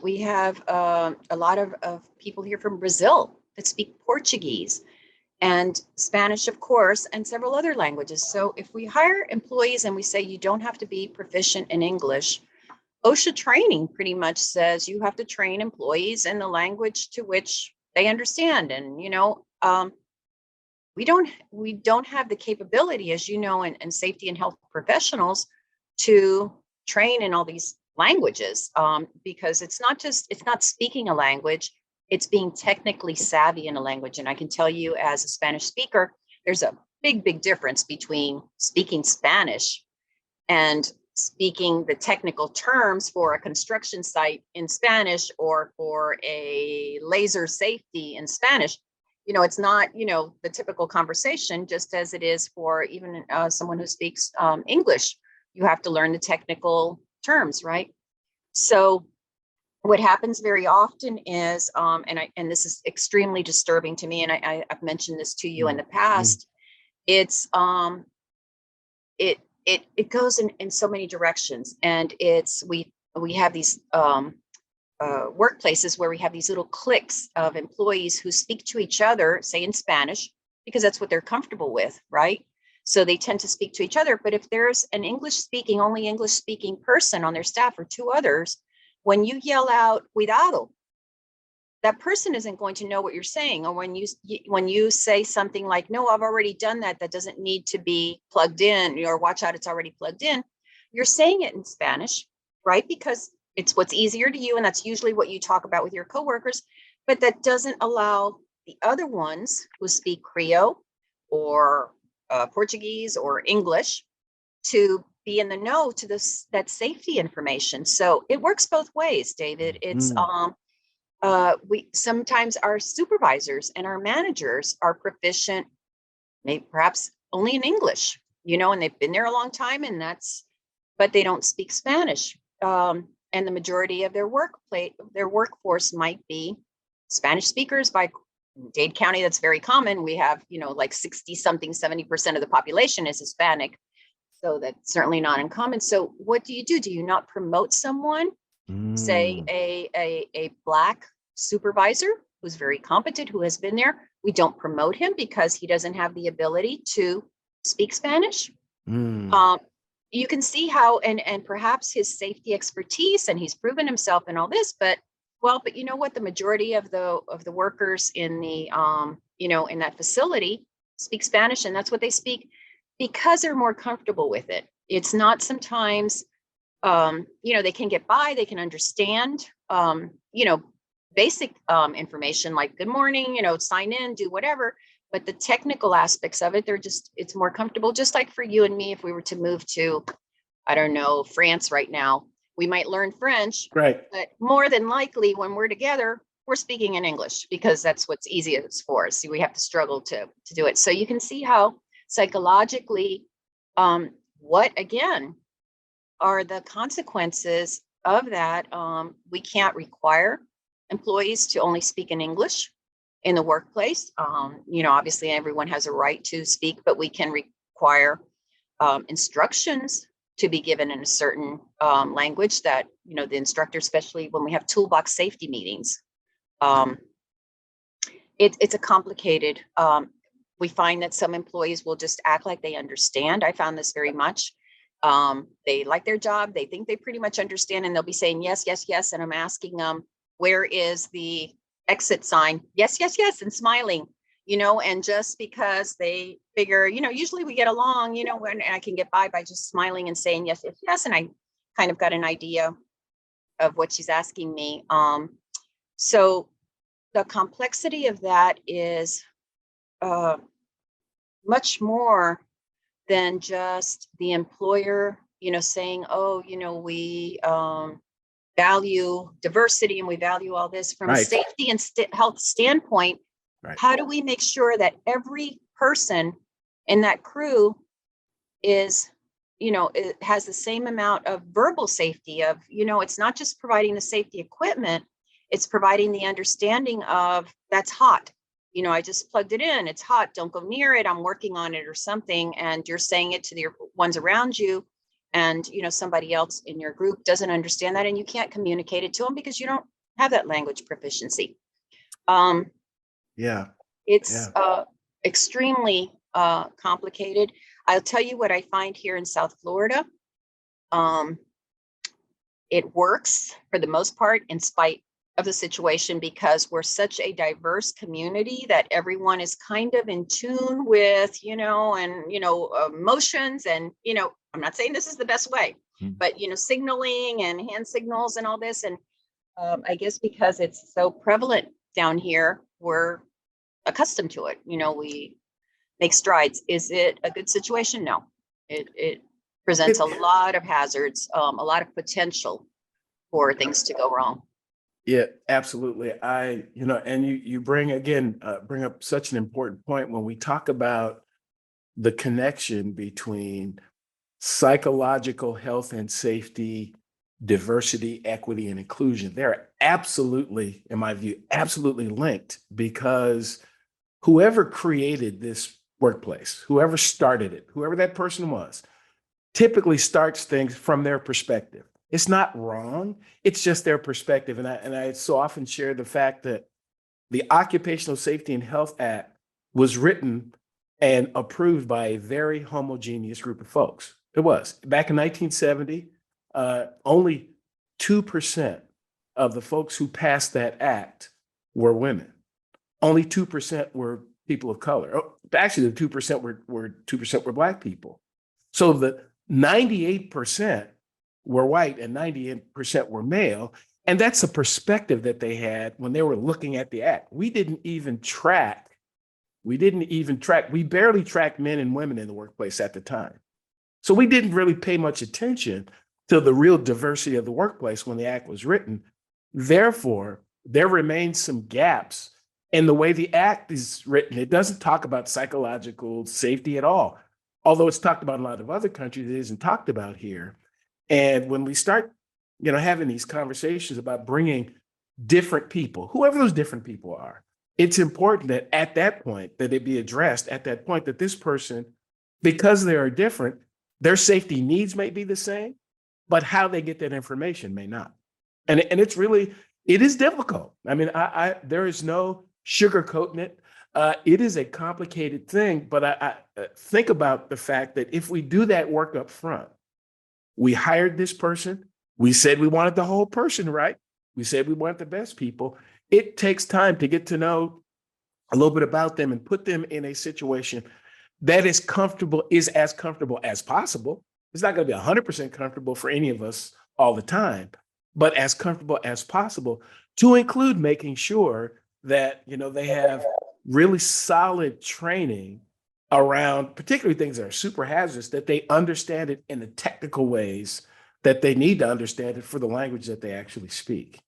We have a lot of people here from Brazil that speak Portuguese and Spanish, of course, and several other languages. So if we hire employees and we say you don't have to be proficient in English, OSHA training pretty much says you have to train employees in the language to which they understand. And, we don't have the capability, as you know, in safety and health professionals to train in all these languages, because it's not speaking a language, it's being technically savvy in a language. And I can tell you, as a Spanish speaker, there's a big difference between speaking Spanish and speaking the technical terms for a construction site in Spanish or for a laser safety in Spanish. It's not, the typical conversation, just as it is for even someone who speaks English. You have to learn the technical terms, right? So what happens very often is, and this is extremely disturbing to me, and I've mentioned this to you in the past, it's it goes in so many directions. And we have these workplaces where we have these little cliques of employees who speak to each other, say in Spanish, because that's what they're comfortable with, right? So they tend to speak to each other. But if there's an only English speaking person on their staff or two others, when you yell out "cuidado," that person isn't going to know what you're saying. Or when you say something like, "No, I've already done that. That doesn't need to be plugged in," or "watch out, it's already plugged in." You're saying it in Spanish, right? Because it's what's easier to you. And that's usually what you talk about with your coworkers. But that doesn't allow the other ones who speak Creole or Portuguese or English to be in the know to that safety information. So it works both ways, David. It's we sometimes our supervisors and our managers are proficient, maybe perhaps only in English, and they've been there a long time, but they don't speak Spanish. And the majority of their workforce might be Spanish speakers. By Dade County, that's very common. We have, like 60-something, 70% of the population is Hispanic. So that's certainly not uncommon. So what do? Do you not promote someone, say a Black supervisor who's very competent, who has been there? We don't promote him because he doesn't have the ability to speak Spanish. You can see how, and perhaps his safety expertise, and he's proven himself in all this, but you know what? The majority of the workers in the, in that facility speak Spanish, and that's what they speak because they're more comfortable with it. It's not sometimes, they can get by, they can understand, basic information like good morning, sign in, do whatever. But the technical aspects of it, it's more comfortable. Just like for you and me, if we were to move to, I don't know, France right now, we might learn French, right? But more than likely when we're together, we're speaking in English because that's what's easiest for us. We have to struggle to do it. So you can see how psychologically, what again are the consequences of that? We can't require employees to only speak in English in the workplace. Obviously everyone has a right to speak, but we can require instructions to be given in a certain language that, the instructor, especially when we have toolbox safety meetings. It's a complicated, we find that some employees will just act like they understand. I found this very much. They like their job. They think they pretty much understand, and they'll be saying, yes, yes, yes. And I'm asking them, where is the exit sign? Yes, yes, yes. And smiling, and just because they figure, usually we get along, when I can get by just smiling and saying, yes, yes, yes. And I kind of got an idea of what she's asking me. So the complexity of that is much more than just the employer saying, oh, we value diversity and we value all this from a Right. safety and health standpoint. Right. How do we make sure that every person in that crew is, it has the same amount of verbal safety of, it's not just providing the safety equipment, it's providing the understanding of that's hot. I just plugged it in, it's hot, don't go near it, I'm working on it or something. And you're saying it to the ones around you. And, somebody else in your group doesn't understand that and you can't communicate it to them because you don't have that language proficiency. Yeah. It's Yeah. extremely complicated. I'll tell you what I find here in South Florida. It works for the most part in spite of the situation because we're such a diverse community that everyone is kind of in tune with, emotions and, I'm not saying this is the best way, but, signaling and hand signals and all this. And I guess because it's so prevalent down here, we're accustomed to it. We make strides. Is it a good situation? No. It presents a lot of hazards, a lot of potential for things to go wrong. Yeah, absolutely. And you bring up such an important point when we talk about the connection between psychological health and safety, diversity, equity, and inclusion. They're absolutely, in my view, absolutely linked because whoever created this workplace, whoever started it, whoever that person was, typically starts things from their perspective. It's not wrong. It's just their perspective. And I so often share the fact that the Occupational Safety and Health Act was written and approved by a very homogeneous group of folks. It was. Back in 1970, only 2% of the folks who passed that act were women. Only 2% were people of color. Actually, the 2% were 2% were Black people. So the 98% were white and 98% were male. And that's a perspective that they had when they were looking at the act. We barely tracked men and women in the workplace at the time. So we didn't really pay much attention to the real diversity of the workplace when the act was written. Therefore, there remains some gaps in the way the act is written. It doesn't talk about psychological safety at all. Although it's talked about in a lot of other countries, it isn't talked about here. And when we start, having these conversations about bringing different people, whoever those different people are, it's important that at that point, that it be addressed at that point that this person, because they are different, their safety needs may be the same, but how they get that information may not. And it is difficult. I mean, there is no sugarcoating it. It is a complicated thing, but I think about the fact that if we do that work up front, we hired this person, we said we wanted the whole person, right? We said we want the best people. It takes time to get to know a little bit about them and put them in a situation that is as comfortable as possible. It's not going to be 100% comfortable for any of us all the time, but as comfortable as possible, to include making sure that, they have really solid training around particularly things that are super hazardous, that they understand it in the technical ways that they need to understand it for the language that they actually speak.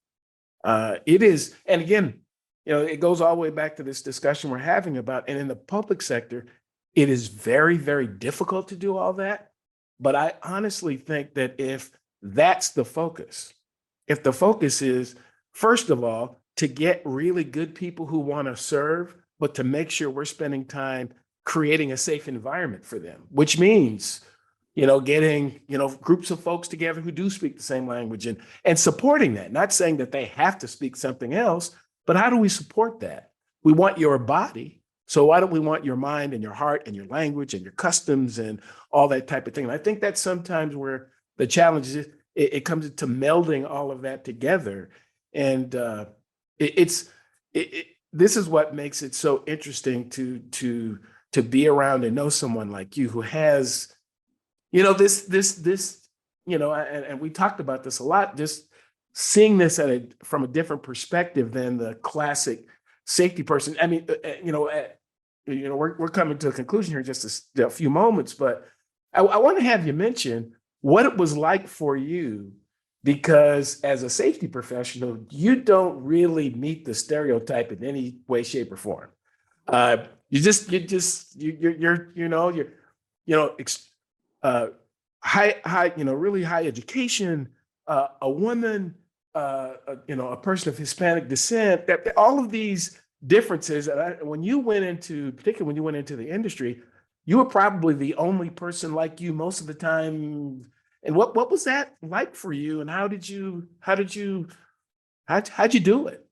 It is, and again, it goes all the way back to this discussion we're having about, and in the public sector, it is very, very difficult to do all that. But I honestly think that if that's the focus, if the focus is, first of all, to get really good people who want to serve, but to make sure we're spending time creating a safe environment for them, which means, getting, groups of folks together who do speak the same language and supporting that, not saying that they have to speak something else, but how do we support that? We want your body. So why don't we want your mind and your heart and your language and your customs and all that type of thing? And I think that's sometimes where the challenge is. It comes into melding all of that together. And this is what makes it so interesting to be around and know someone like you who has, this, and we talked about this a lot, just seeing this from a different perspective than the classic safety person. I mean, we're coming to a conclusion here in just a few moments, but I want to have you mention what it was like for you, because as a safety professional, you don't really meet the stereotype in any way, shape, or form. You're, uh, high, really high education, a woman, a person of Hispanic descent, that all of these differences. And when you went into, particularly when you went into the industry, you were probably the only person like you most of the time. And what was that like for you? And how'd you do it?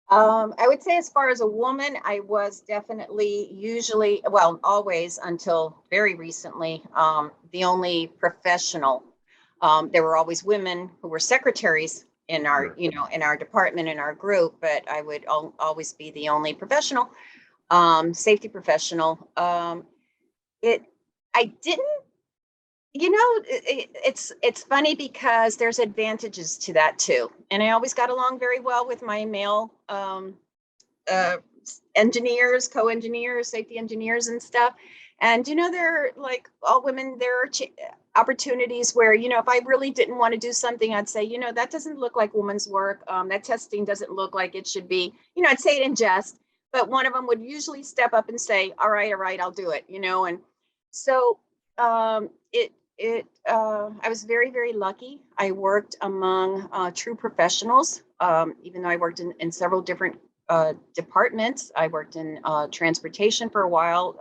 I would say as far as a woman, I was definitely usually, well, always until very recently, the only professional. There were always women who were secretaries in our, Sure. in our department, in our group, but I would always be the only professional, safety professional. It, I didn't, it's funny because there's advantages to that too. And I always got along very well with my male uh, engineers, co-engineers, safety engineers and stuff. And, they're like all women, there are opportunities where, if I really didn't want to do something, I'd say, that doesn't look like women's work. That testing doesn't look like it should be, I'd say it in jest, but one of them would usually step up and say, all right, I'll do it, and so I was very, very lucky. I worked among true professionals, even though I worked in several different departments. I worked in transportation for a while,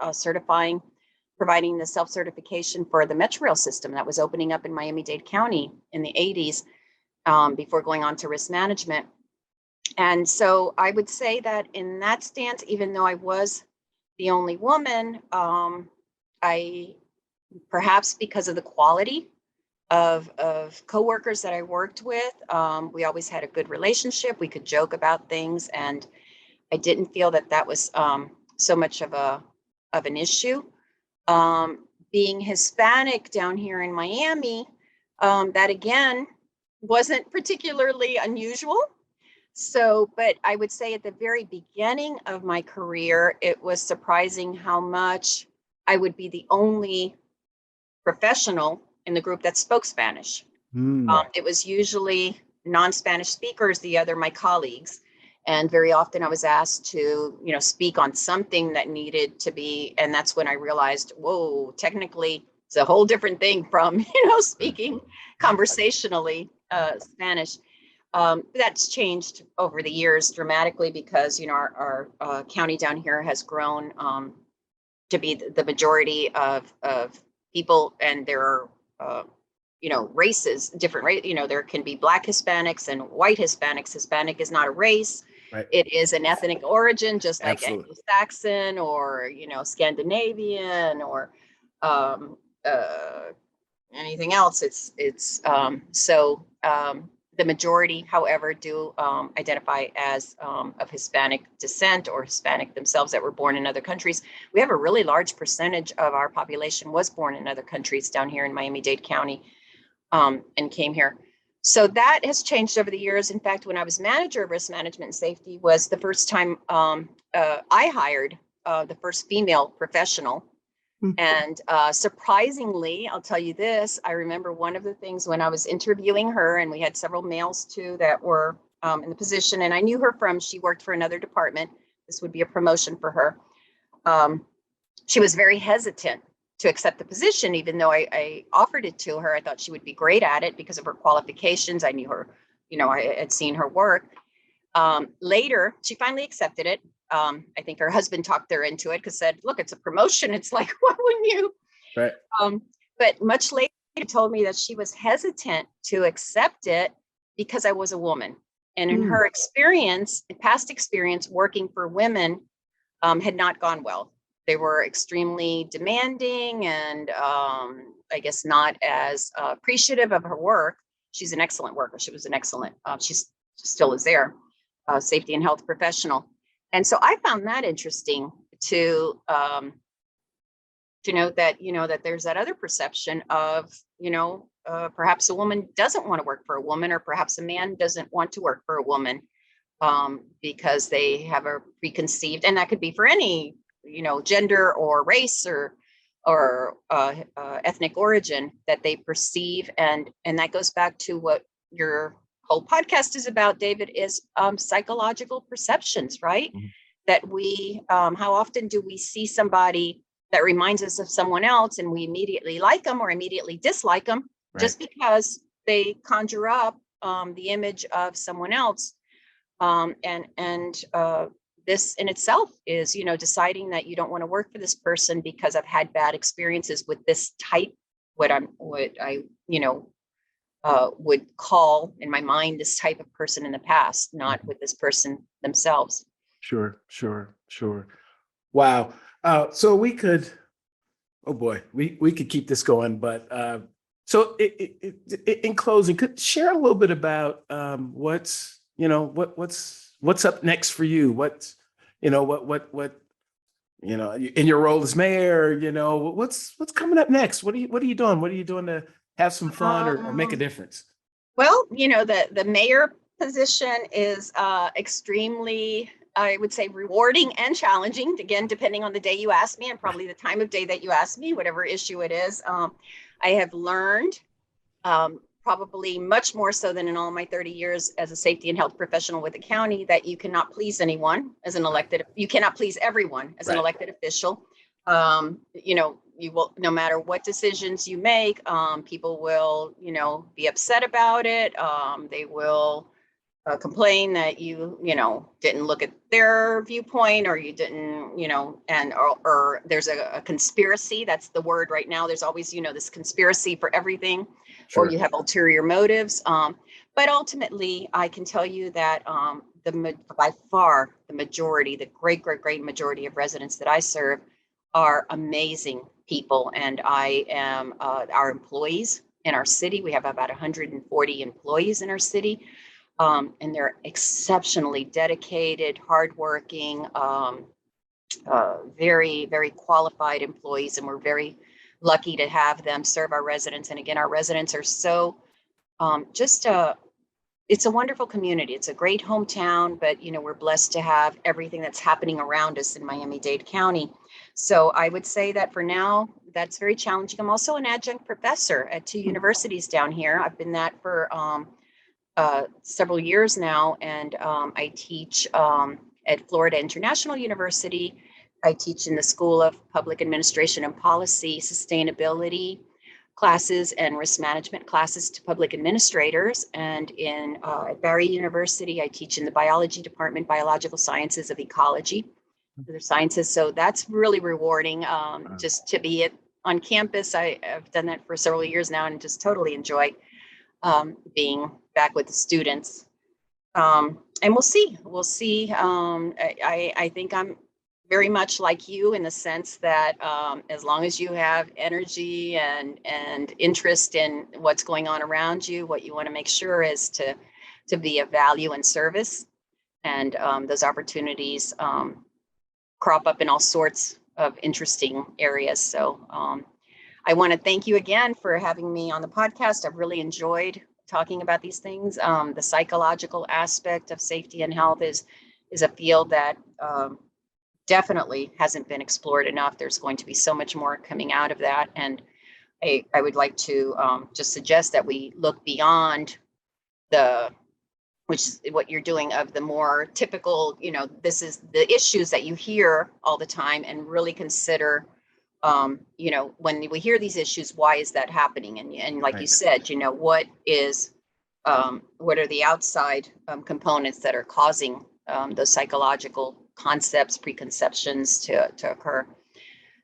providing the self-certification for the Metro Rail system that was opening up in Miami-Dade County in the 80s, before going on to risk management. And so I would say that in that stance, even though I was the only woman, I perhaps because of the quality of coworkers that I worked with, we always had a good relationship. We could joke about things, and I didn't feel that was so much of an issue. Being Hispanic down here in Miami, that again wasn't particularly unusual. So, but I would say at the very beginning of my career, it was surprising how much I would be the only professional in the group that spoke Spanish. Hmm. It was usually non-Spanish speakers, my colleagues. And very often I was asked to, speak on something that needed to be, and that's when I realized, whoa, technically it's a whole different thing from, speaking conversationally Spanish. That's changed over the years dramatically because, our county down here has grown to be the majority of people, and there are, races, different race. There can be Black Hispanics and white Hispanics. Hispanic is not a race. Right. It is an ethnic origin, just like Absolutely. Anglo-Saxon or, Scandinavian or anything else. The majority, however, do identify as of Hispanic descent or Hispanic themselves that were born in other countries. We have a really large percentage of our population was born in other countries down here in Miami-Dade County, and came here. So that has changed over the years. In fact, when I was manager of risk management and safety was the first time I hired the first female professional. And surprisingly, I'll tell you this, I remember one of the things when I was interviewing her, and we had several males too that were in the position, and I knew her she worked for another department. This would be a promotion for her. She was very hesitant to accept the position, even though I offered it to her. I thought she would be great at it because of her qualifications. I knew her, I had seen her work. Later, she finally accepted it. I think her husband talked her into it because said, look, it's a promotion. It's like, why wouldn't you? Right. But much later, she told me that she was hesitant to accept it because I was a woman. And in her past experience working for women, had not gone well. They were extremely demanding and I guess not as appreciative of her work. She's an excellent worker. She was an excellent, she still is there, safety and health professional. And so I found that interesting to note that, that there's that other perception of, perhaps a woman doesn't want to work for a woman, or perhaps a man doesn't want to work for a woman because they have a preconceived, and that could be for any, gender or race or or ethnic origin that they perceive. And that goes back to what your whole podcast is about, David, is psychological perceptions, right? Mhm. That how often do we see somebody that reminds us of someone else and we immediately like them or immediately dislike them Right. just because they conjure up the image of someone else. This in itself is, deciding that you don't want to work for this person because I've had bad experiences with this type, what I, would call in my mind this type of person in the past, not Mhm. with this person themselves. Sure, sure, sure. Wow. So we could, oh boy, we could keep this going, but so in closing, could share a little bit about what's up next for you? In your role as mayor, what's coming up next? What are you doing? What are you doing to have some fun or make a Um, difference? well, the mayor position is extremely, I would say, rewarding and challenging. Again, depending on the day you ask me, and probably the time of day that you ask me, whatever issue it is. I have learned, probably much more so than in all my 30 years as a safety and health professional with the county, that you cannot please anyone as an Right, elected, you cannot please everyone as an right, elected official. You will, no matter what decisions you make, people will, be upset about it. They will complain that you didn't look at their viewpoint, or you didn't, or there's a conspiracy. That's the word right now. There's always, this conspiracy for everything, or you sure. have ulterior motives. But ultimately, I can tell you that by far the majority, the great majority of residents that I serve are amazing people. And I am our employees in our city. We have about 140 employees in our city, and they're exceptionally dedicated, hardworking, very, very qualified employees, and we're very lucky to have them serve our residents. And again, our residents are so just it's a wonderful community. It's a great hometown, but we're blessed to have everything that's happening around us in Miami-Dade County. So I would say that for now, that's very challenging. I'm also an adjunct professor at two universities down here. I've been that for several years now, and I teach at Florida International University. I teach in the School of Public Administration and Policy, Sustainability classes, and risk management classes to public administrators. And at Barry University, I teach in the biology department, biological sciences of ecology, the sciences. So that's really rewarding, Uh, just to be on campus. I've done that for several years now and just totally enjoy being back with the students. And we'll see. We'll see. I think I'm very much like you in the sense that as long as you have energy and interest in what's going on around you, what you want to make sure is to be of value and service. And those opportunities crop up in all sorts of interesting areas. So I want to thank you again for having me on the podcast. I've really enjoyed talking about these things. The psychological aspect of safety and health is a field that definitely hasn't been explored enough. There's going to be so much more coming out of that. And I would like to just suggest that we look beyond the, which is what you're doing, of the more typical, this is the issues that you hear all the time, and really consider, when we hear these issues, why is that happening? And like you right. said, what are the outside components that are causing those psychological concepts, preconceptions to occur?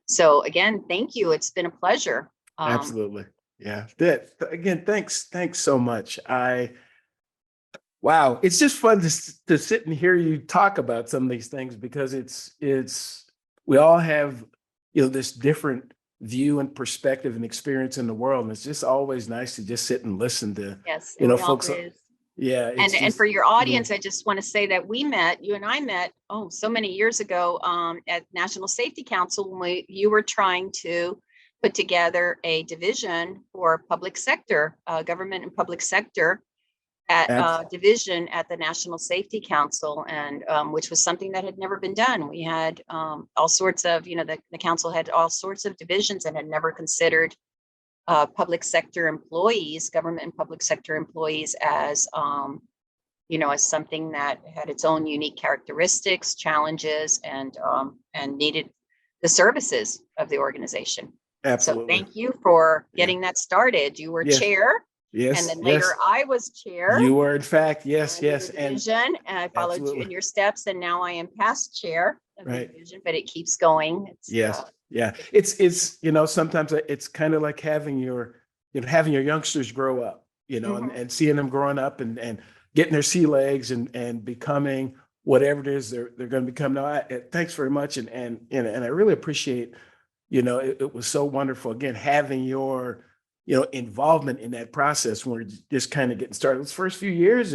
So again, thank you. It's been a pleasure. Absolutely. Yeah. Again, thanks so much. Wow, it's just fun to sit and hear you talk about some of these things, because it's we all have this different view and perspective and experience in the world, and it's just always nice to just sit and listen to Yes, and we folks. always. Yeah, And it's and for just your audience, I just want to say that you and I met, so many years ago, at National Safety Council, when you were trying to put together a division for public sector, government and public sector. division at the National Safety Council, and which was something that had never been done. We had all sorts of, the council had all sorts of divisions and had never considered public sector employees, government and public sector employees as, as something that had its own unique characteristics, challenges, and needed the services of the organization. Absolutely. So thank you for getting that started. You were chair. Yes. And then later I was chair. You were, in fact, yes. And I followed you in your steps, and now I am past chair of the division, but it keeps going. It's sometimes it's kind of like having your youngsters grow up, and seeing them growing up and getting their sea legs and becoming whatever it is they're going to become. Now, thanks very much. And I really appreciate, it was so wonderful, again, having your involvement in that process when we're just kind of getting started. Those first few years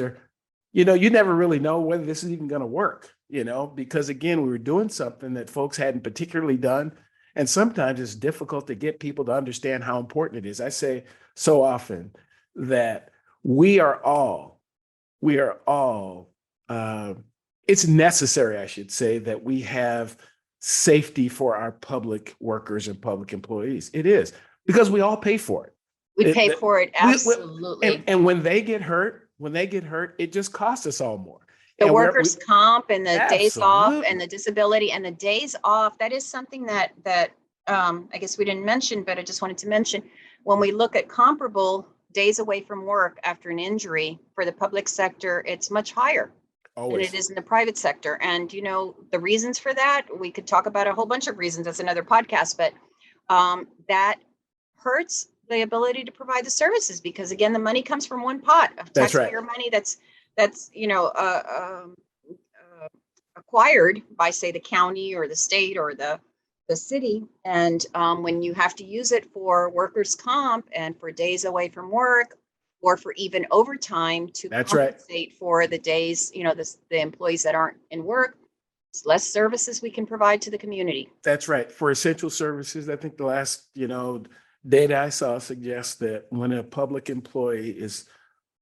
you never really know whether this is even going to work, because again, we were doing something that folks hadn't particularly done. And sometimes it's difficult to get people to understand how important it is. I say so often that we are all, it's necessary, I should say, that we have safety for our public workers and public employees. It is, because we all pay for it. We pay for it, absolutely. And when they get hurt, it just costs us all more. The workers' comp and the days off and the disability and the days off, that is something that I guess we didn't mention, but I just wanted to mention, when we look at comparable days away from work after an injury for the public sector, it's much higher than it is in the private sector. And, the reasons for that, we could talk about a whole bunch of reasons. That's another podcast, but that hurts the ability to provide the services, because again, the money comes from one pot of taxpayer money that's acquired by, say, the county or the state or the city. And when you have to use it for workers' comp and for days away from work, or for even overtime to compensate for the days, the employees that aren't in work, it's less services we can provide to the community. That's right. For essential services, I think the last, data I saw suggests that when a public employee is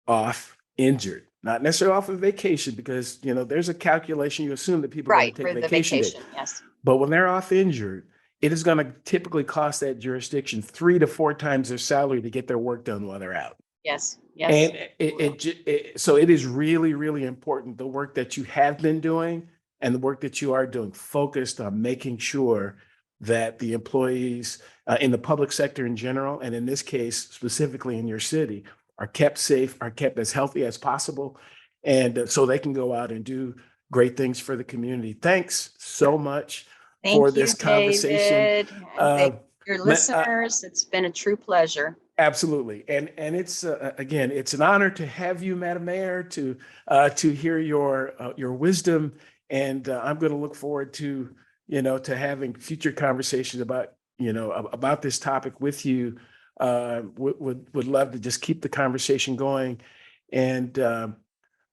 off injured, not necessarily off of vacation, because, there's a calculation, you assume that people are going to take vacation. Yes. But when they're off injured, it is going to typically cost that jurisdiction 3 to 4 times their salary to get their work done while they're out. Yes. And so it is really, really important, the work that you have been doing and the work that you are doing, focused on making sure that the employees in the public sector in general, and in this case, specifically in your city, are kept safe, are kept as healthy as possible, and so they can go out and do great things for the community. Thanks so much for this conversation. Thank your listeners. It's been a true pleasure. Absolutely. And it's again, it's an honor to have you, Madam Mayor, to hear your wisdom. And I'm going to look forward to, to having future conversations about this topic with you. Would love to just keep the conversation going. And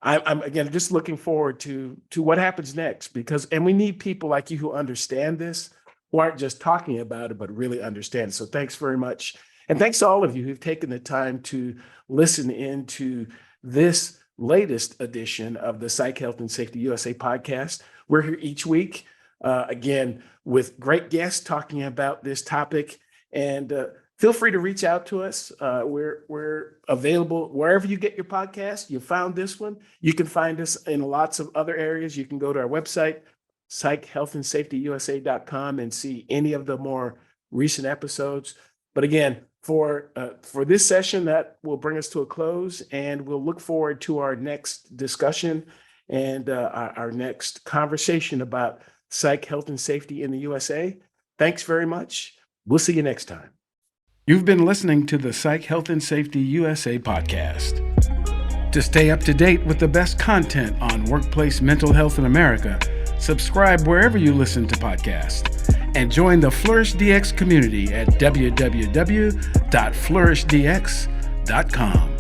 I'm again just looking forward to what happens next, and we need people like you who understand this, who aren't just talking about it, but really understand it. So thanks very much. And thanks to all of you who've taken the time to listen into this latest edition of the Psych Health and Safety USA podcast. We're here each week, again, with great guests talking about this topic. And feel free to reach out to us. We're available wherever you get your podcast. You found this one. You can find us in lots of other areas. You can go to our website, psychhealthandsafetyusa.com, and see any of the more recent episodes. But again, for this session, that will bring us to a close, and we'll look forward to our next discussion and our next conversation about psych health and safety in the USA. Thanks very much. We'll see you next time. You've been listening to the Psych Health and Safety USA podcast. To stay up to date with the best content on workplace mental health in America, subscribe wherever you listen to podcasts, and join the Flourish DX community at www.flourishdx.com.